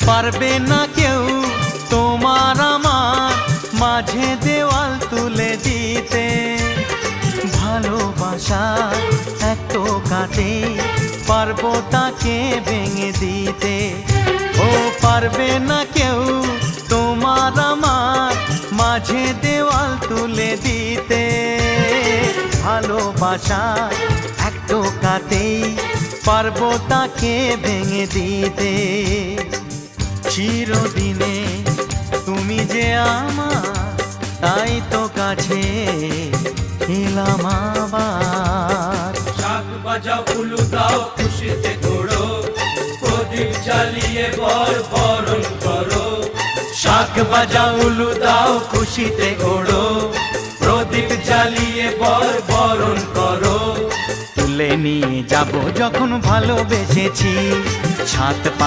পারবে না কেউ তোমার আমার মাঝে দেওয়াল তুলে দিতে। ভালোবাসার এক টোকাতে পারবো তাকে ভেঙে দিতে। ও পারবে না কেউ তোমার আমার মাঝে দেওয়াল তুলে দিতে। ভালোবাসার এক টোকাতেই পারবো তাকে ভেঙে দিতে। চিরদিনে তুমি যে আমার, তাই তো কাছে এলাম আবার। শাক বাজাও উলু দাও খুশিতে ঘোড়ো, প্রদীপ জ্বালিয়ে বর বরণ করো। শাক বাজাও উলু দাও খুশিতে ওড়ো, প্রদীপ জ্বালিয়ে বর বরণ করো। তুলে নিয়ে যাব যখন ভালোবেসেছি ছাত